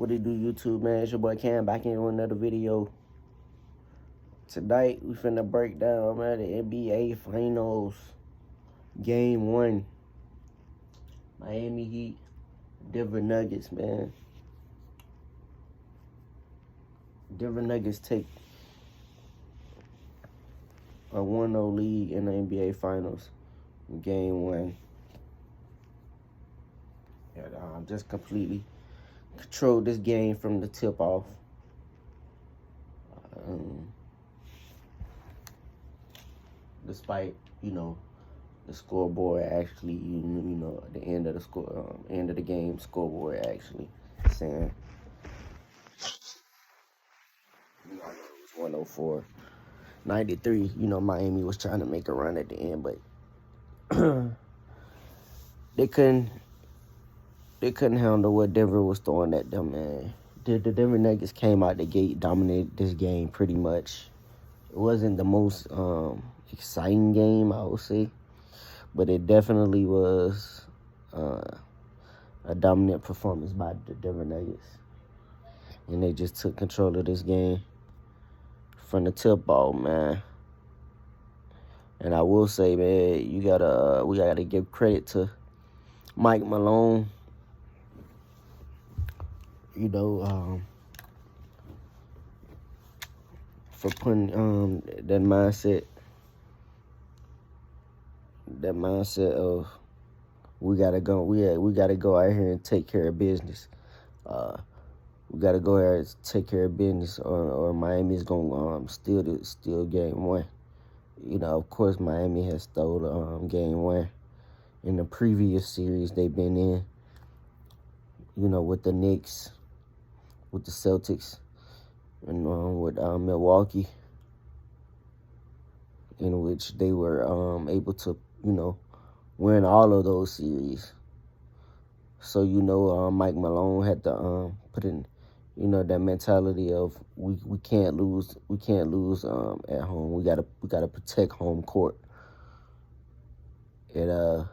What it do, YouTube, man? It's your boy Cam back in with another video. Tonight, we finna break down, man, the NBA Finals. Game 1. Miami Heat, Denver Nuggets, man. Denver Nuggets take a 1-0 lead in the NBA Finals. Game 1. And just completely controlled this game from the tip-off. Despite, the scoreboard actually, at the end of the end of the game, scoreboard actually saying, it was 104. 93, Miami was trying to make a run at the end, but they couldn't handle what Denver was throwing at them, man. The Denver Nuggets came out the gate, dominated this game pretty much. It wasn't the most exciting game, I would say, but it definitely was a dominant performance by the Denver Nuggets. And they just took control of this game from the tip-off, man. And I will say, man, we gotta give credit to Mike Malone. For putting that mindset of we gotta go out here and take care of business. We gotta go out here and take care of business, or Miami's gonna steal game 1. Of course, Miami has stole game 1 in the previous series they've been in. With the Knicks, with the Celtics, and with Milwaukee, in which they were able to, win all of those series. So, Mike Malone had to put in, that mentality of we can't lose at home. We gotta protect home court. And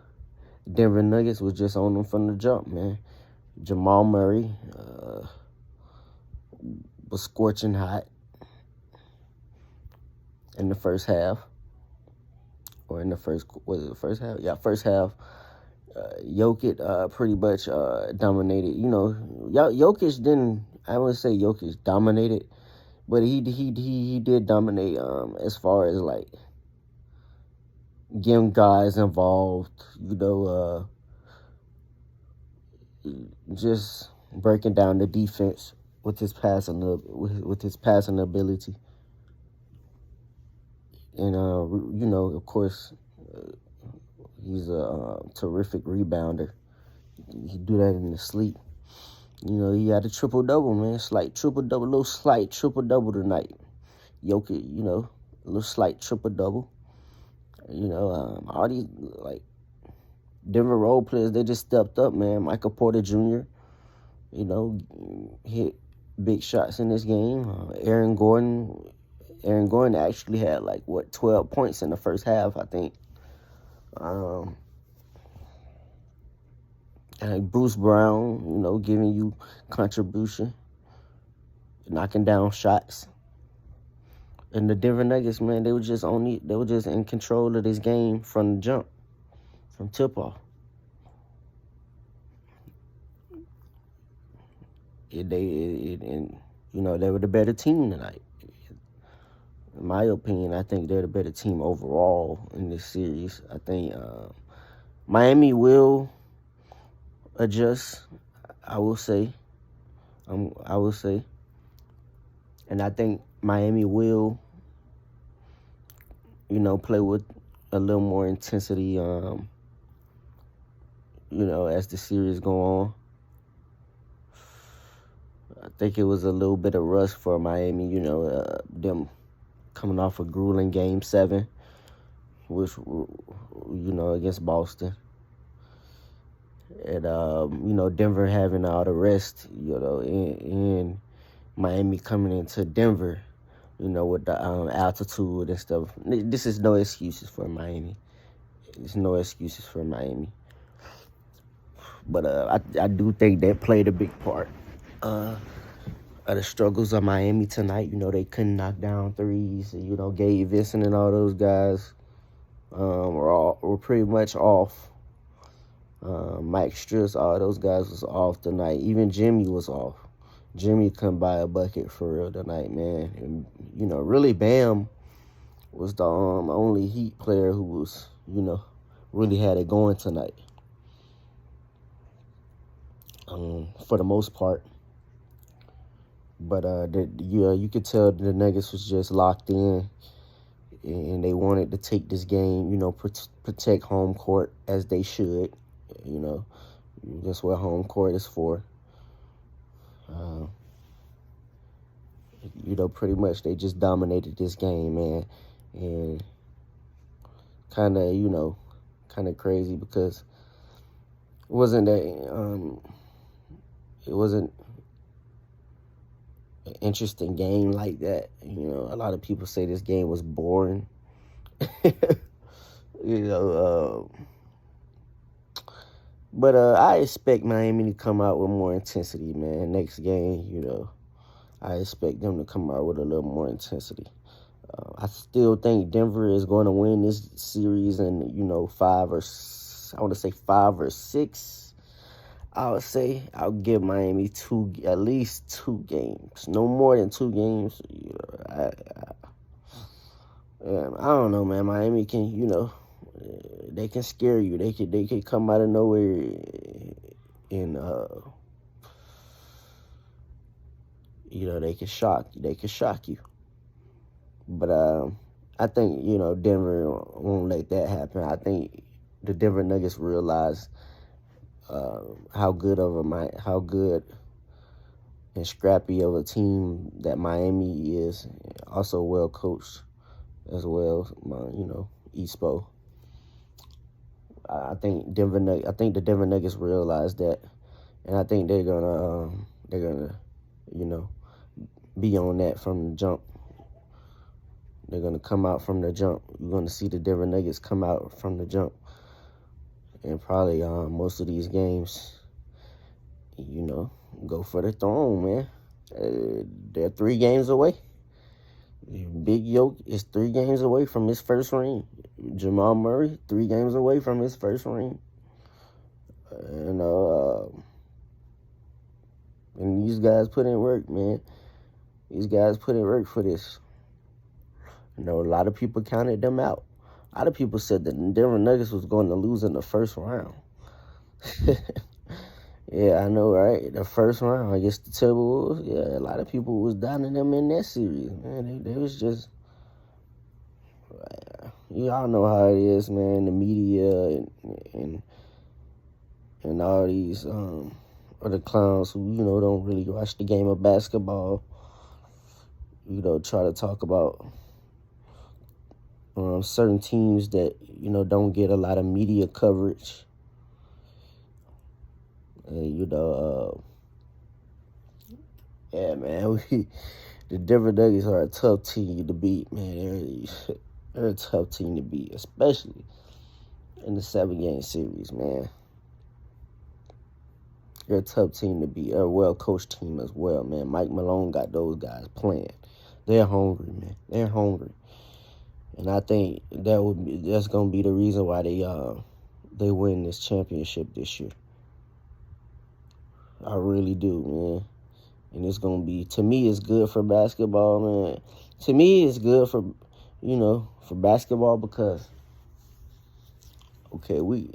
Denver Nuggets was just on them from the jump, man. Jamal Murray was scorching hot in the first half. Or in the first half? Yeah, first half. Jokic pretty much dominated. Jokic didn't, I wouldn't say Jokic dominated, but he did dominate as far as, like, getting guys involved, just breaking down the defense with his passing ability. And, of course, he's a terrific rebounder. He do that in his sleep. He had a triple-double, man. Slight triple-double tonight. Jokic, a little slight triple-double. All these, like, Denver role players, they just stepped up, man. Michael Porter Jr., hit big shots in this game. Aaron Gordon actually had, 12 points in the first half, I think. And Bruce Brown, giving you contribution, knocking down shots. And the Denver Nuggets, man, they were just in control of this game from the jump, from tip-off. They were the better team tonight. In my opinion, I think they're the better team overall in this series. I think Miami will adjust, I will say. And I think Miami will, play with a little more intensity, as the series go on. I think it was a little bit of rust for Miami, them coming off a grueling Game 7, which, against Boston. And, Denver having all the rest, and Miami coming into Denver, with the altitude and stuff. This is no excuses for Miami. There's no excuses for Miami. But I do think that played a big part. of the struggles of Miami tonight. They couldn't knock down threes. Gabe Vincent and all those guys were pretty much off. Mike Struz, all those guys was off tonight. Even Jimmy was off. Jimmy couldn't buy a bucket for real tonight, man. And, really Bam was the only Heat player who was, really had it going tonight. For the most part. But you could tell the Nuggets was just locked in, and they wanted to take this game, protect home court as they should. That's what home court is for. Pretty much they just dominated this game, man, and kind of crazy because it wasn't an interesting game like that. A lot of people say this game was boring. But I expect Miami to come out with more intensity, man. Next game, I expect them to come out with a little more intensity. I still think Denver is going to win this series in, I want to say 5 or 6. I would say I'll give Miami at least 2 games. No more than 2 games. I don't know, man. Miami can, they can scare you. They can come out of nowhere and they can shock you. They can shock you. But I think Denver won't let that happen. I think the Denver Nuggets realize how good and scrappy of a team that Miami is. Also well coached as well. Espo. I think the Denver Nuggets realize that, and I think they're gonna be on that from the jump. They're gonna come out from the jump. You're gonna see the Denver Nuggets come out from the jump, and probably most of these games, go for the throne, man. They're 3 games away. Big Yoke is 3 games away from his first ring. Jamal Murray, 3 games away from his first ring. And these guys put in work, man. These guys put in work for this. A lot of people counted them out. A lot of people said that the Denver Nuggets was going to lose in the first round. Yeah, I know, right? The first round against the Timberwolves. Yeah, a lot of people was downing them in that series, man. They was just, y'all know how it is, man. The media and all these other clowns who don't really watch the game of basketball. Try to talk about certain teams that don't get a lot of media coverage. And yeah, man, the Denver Nuggets are a tough team to beat, man. They're a tough team to beat, especially in the 7-game series, man. They're a tough team to beat. They're a well-coached team as well, man. Mike Malone got those guys playing. They're hungry, man. They're hungry. And I think that's gonna be the reason why they win this championship this year. I really do, man. And it's gonna be, to me, it's good for basketball, man. To me, it's good for basketball because, okay, we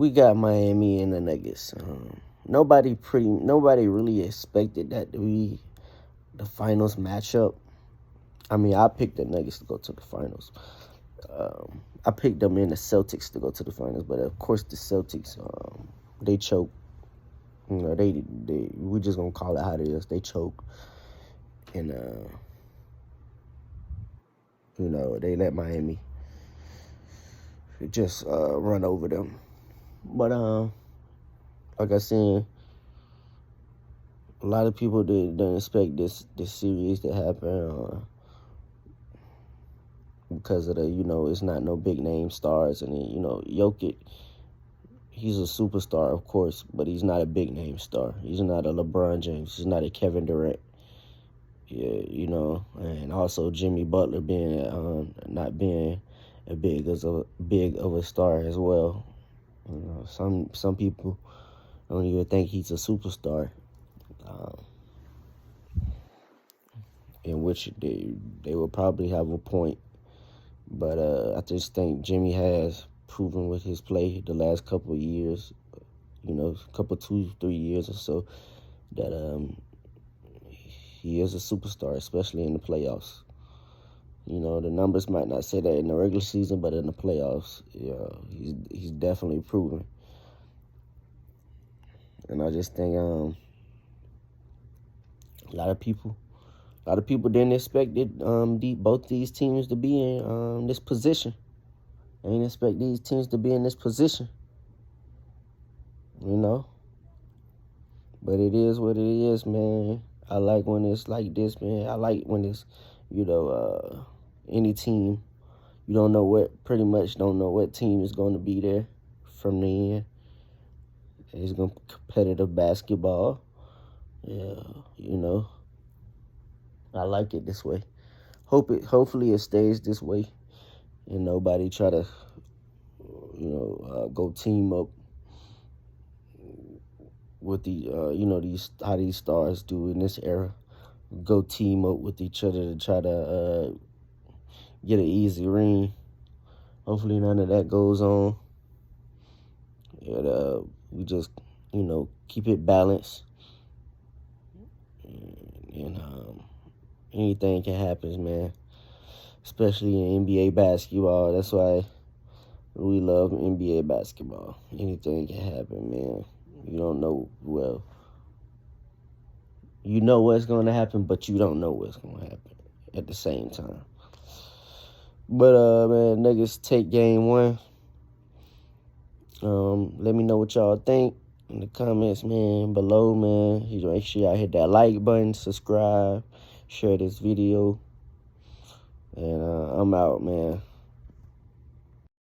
got Miami and the Nuggets. Nobody really expected that to be the finals matchup. I mean, I picked the Nuggets to go to the finals. I picked them in the Celtics to go to the finals, but of course the Celtics, they choked. We just gonna call it how it is. They choked, and they let Miami just run over them. But like I said, a lot of people didn't expect this series to happen because of the it's not no big name stars, and then Jokic he's a superstar, of course, but he's not a big name star. He's not a LeBron James. He's not a Kevin Durant. Yeah, you know, and also Jimmy Butler being not being a big of a star as well. You know, some people don't even think he's a superstar, um, in which they will probably have a point. But I just think Jimmy has proven with his play the last couple of years, you know, 2, 3 years or so, that he is a superstar, especially in the playoffs. You know, the numbers might not say that in the regular season, but in the playoffs, yeah, he's definitely proven. And I just think a lot of people didn't expect both these teams to be in this position. They didn't expect these teams to be in this position. You know, but it is what it is, man. I like when it's like this, man. I like when it's, you know, any team. You pretty much don't know what team is going to be there from the end. It's going to be competitive basketball. Yeah, you know, I like it this way. Hopefully it stays this way, and nobody try to, you know, go team up with the, you know, how these stars do in this era. Go team up with each other to try to get an easy ring. Hopefully none of that goes on. And we just, you know, keep it balanced. And anything can happen, man. Especially in NBA basketball. That's why we love NBA basketball. Anything can happen, man. You don't know, well, you know what's going to happen, but you don't know what's going to happen at the same time. But, man, Nuggets take game 1. Let me know what y'all think in the comments, man, below, man. Make sure y'all hit that like button, subscribe, share this video. And I'm out, man.